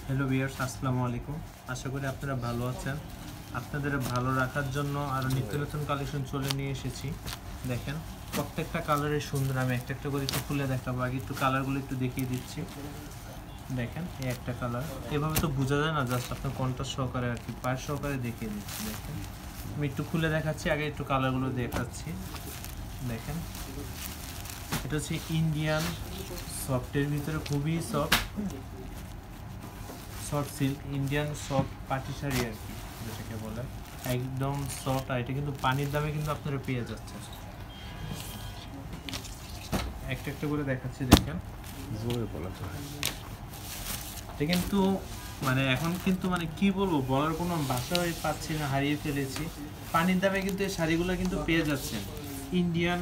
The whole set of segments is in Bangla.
হ্যালো ভিউয়ার্স, আসসালামু আলাইকুম। আশা করি আপনারা ভালো আছেন। আপনাদের ভালো রাখার জন্য আরও নিত্য নতুন কালেকশন নিয়ে এসেছি। দেখেন প্রত্যেকটা কালারের সুন্দর। আমি একটা একটা করে একটু খুলে দেখাবো। আগে একটু কালারগুলো একটু দেখিয়ে দিচ্ছি। দেখেন এই একটা কালার, এভাবে তো বোঝা যায় না, জাস্ট আপনার কন্ট্রাস্ট সহকারে আর কি পায়ের সহকারে দেখিয়ে দিচ্ছি। দেখেন আমি একটু খুলে দেখাচ্ছি, আগে একটু কালারগুলো দেখাচ্ছি। দেখেন এটা হচ্ছে ইন্ডিয়ান সফটের ভিতরে খুবই সফট সিল্ক, ইন্ডিয়ান সফট পাটি শাড়ি আর কি যেটাকে বলে, একদম সফট। আর এটা কিন্তু পানির দামে কিন্তু আপনারা পেয়ে যাচ্ছে। একটা একটা করে দেখাচ্ছি। দেখেন জোরে বলা যায়, এটা কিন্তু মানে এখন কিন্তু মানে কি বলবো, বলার কোনো ভাষাই পাচ্ছি না, হারিয়ে ফেলেছি। পানির দামে কিন্তু এই শাড়িগুলো কিন্তু পেয়ে যাচ্ছেন। ইন্ডিয়ান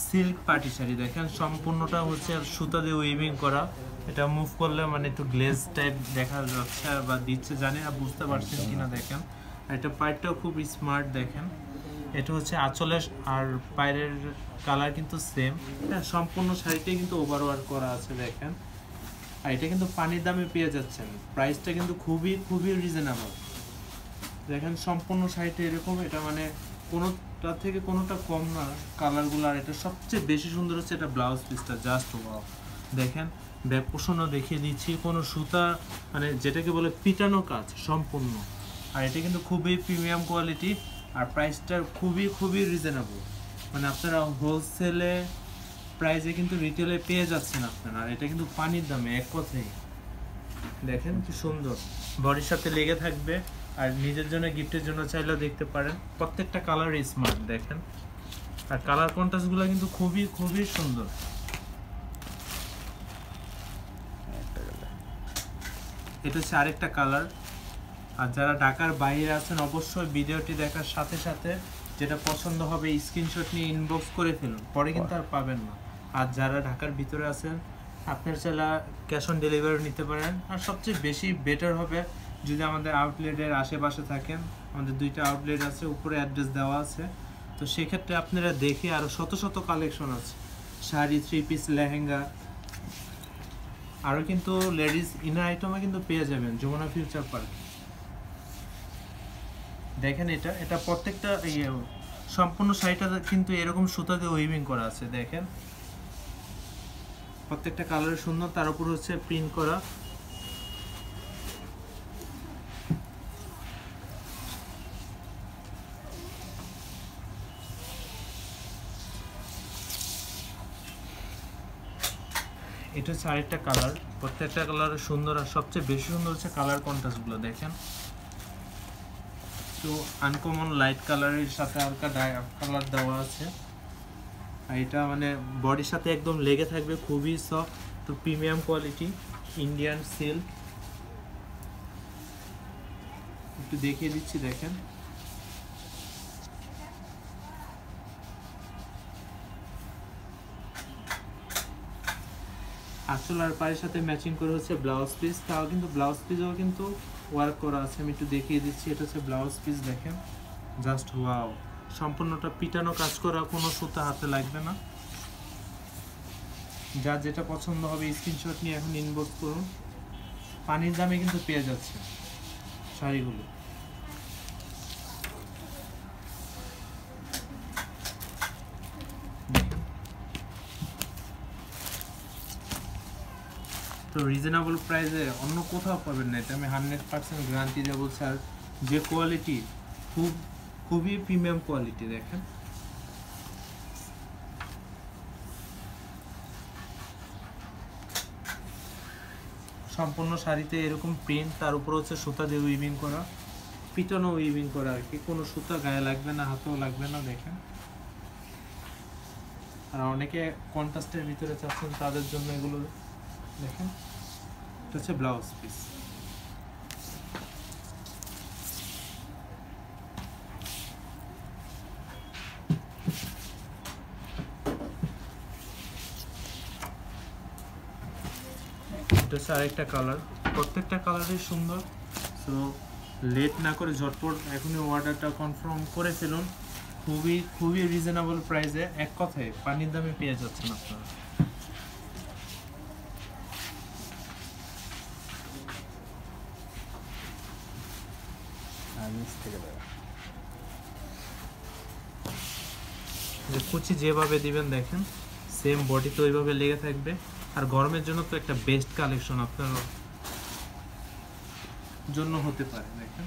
সিল্ক পাটি শাড়ি দেখেন, সম্পূর্ণটা হচ্ছে সুতা দিয়ে উইভিং করা। এটা মুভ করলে মানে একটু গ্লেজ টাইপ দেখা যাচ্ছে বা দিচ্ছে, জানি না বুঝতে পারছেন কিনা। দেখেন এটা পায়েরটাও খুব স্মার্ট। দেখেন এটা হচ্ছে আঁচলের আর পায়ের কালার কিন্তু সেম। হ্যাঁ, সম্পূর্ণ শাড়িটাই কিন্তু ওভারওয়ার্ক করা আছে। দেখেন আর এটা কিন্তু পানির দামে পেয়ে যাচ্ছেন। প্রাইসটা কিন্তু খুবই খুবই রিজনেবল। দেখেন সম্পূর্ণ শাড়িটা এরকম, এটা মানে কোনোটা থেকে কোনোটা কম না কালারগুলো। আর এটা সবচেয়ে বেশি সুন্দর হচ্ছে এটা ব্লাউজ পিসটা, জাস্ট ওয়াও। দেখেন ব্যাক পোর্শনও দেখিয়ে দিচ্ছি, কোনো সুতা মানে যেটাকে বলে পিটানো কাজ সম্পূর্ণ। আর এটা কিন্তু খুবই প্রিমিয়াম কোয়ালিটি, আর প্রাইসটা খুবই খুবই রিজনেবল। মানে আপনারা হোলসেলে প্রাইসে কিন্তু রিটেলে পেয়ে যাচ্ছেন আপনারা। আর এটা কিন্তু পানির দামে, এক কথাই। দেখেন কি সুন্দর, বডির সাথে লেগে থাকবে। আর নিজের জন্য গিফটের জন্য চাইলেও দেখতে পারেন। প্রত্যেকটা কালার স্মার্ট। দেখেন আর কালার কন্ট্রাস্টগুলো কিন্তু খুবই খুবই সুন্দর। এটা হচ্ছে আরেকটা কালার। আর যারা ঢাকার বাইরে আছেন অবশ্যই ভিডিওটি দেখার সাথে সাথে যেটা পছন্দ হবে স্ক্রিনশট নিয়ে ইনবক্স করে ফেলুন, পরে কিন্তু আর পাবেন না। আর যারা ঢাকার ভিতরে আছেন আপনার চাইলে ক্যাশ অন ডেলিভারি নিতে পারেন। আর সবচেয়ে বেশি বেটার হবে যদি আমাদের আউটলেটের আশেপাশে থাকেন। আমাদের 2টা আউটলেট আছে, উপরে অ্যাড্রেস দেওয়া আছে। তো সেক্ষেত্রে আপনারা দেখে আরও শত শত কালেকশন আছে, শাড়ি, 3 পিস, লেহেঙ্গা, আরও কিন্তু লেডিস ইনার আইটেমও কিন্তু পেয়ে যাবেন যমুনা ফিউচার পার্ক। দেখেন এটা প্রত্যেকটা সম্পূর্ণ শাড়িটা কিন্তু এরকম সুতা দিয়ে উইভিং করা আছে। দেখেন প্রত্যেকটা কালার সুন্দর, তার উপর হচ্ছে প্রিন্ট করা। এটা হচ্ছে আরেকটা কালার, প্রত্যেকটা কালার সুন্দর। আর সবচেয়ে বেশি সুন্দর হচ্ছে কালার কন্ট্রাস্টগুলো। দেখেন তো আনকমন লাইট কালারের সাথে হালকা কালার দেওয়া আছে। আর এটা মানে বডির সাথে একদম লেগে থাকবে, খুবই সফট। তো প্রিমিয়াম কোয়ালিটি ইন্ডিয়ান সিল্ক, একটু দেখিয়ে দিচ্ছি। দেখেন আঁচল আর পায়ের সাথে ম্যাচিং করে হচ্ছে ব্লাউজ পিস। তাও কিন্তু ব্লাউজ পিসও কিন্তু ওয়ার্ক করা আছে, আমি একটু দেখিয়ে দিচ্ছি। এটা হচ্ছে ব্লাউজ পিস। দেখেন জাস্ট ওয়াও, সম্পূর্ণটা পিটানো কাজ করা, কোনো সুতা হাতে লাগবে না। যার যেটা পছন্দ হবে স্ক্রিনশট নিয়ে এখন ইনবক্স করুন। পানির দামে কিন্তু পেয়ে যাচ্ছে শাড়িগুলো। তো রিজনেবল প্রাইসে অন্য কোথাও পাবেন না, এটা আমি 100% গ্যারান্টি দিয়ে বলছি। আর যে কোয়ালিটি, খুবই প্রিমিয়াম কোয়ালিটি। দেখেন সম্পূর্ণ শাড়িতে এরকম প্রিন্ট, তার উপর হচ্ছে সুতা দিয়ে উইভিং করা, পিটানো উইভিং করা আর কি। কোনো সুতা গায়ে লাগবে না, হাতেও লাগবে না। দেখেন আর অনেকে কন্ট্রাস্টের ভিতরে চাচ্ছেন, তাদের জন্য এগুলো। দেখেন এটা হচ্ছে ব্লাউজ পিস। এটা হচ্ছে আরেকটা কালার, প্রত্যেকটা কালারই সুন্দর। সো লেট না করে ঝটপট এখনই অর্ডারটা কনফার্ম করে ফেলুন। খুবই খুবই রিজনেবল প্রাইসে, এক কথায় পানির দামে পেয়ে যাচ্ছেন আপনারা। নিচ থেকে দেওয়া। যে কুচি যেভাবে দিবেন দেখেন সেম বডি তো ওইভাবে লেগে থাকবে। আর গরমের জন্য তো একটা বেস্ট কালেকশন আপনার জন্য হতে পারে। দেখেন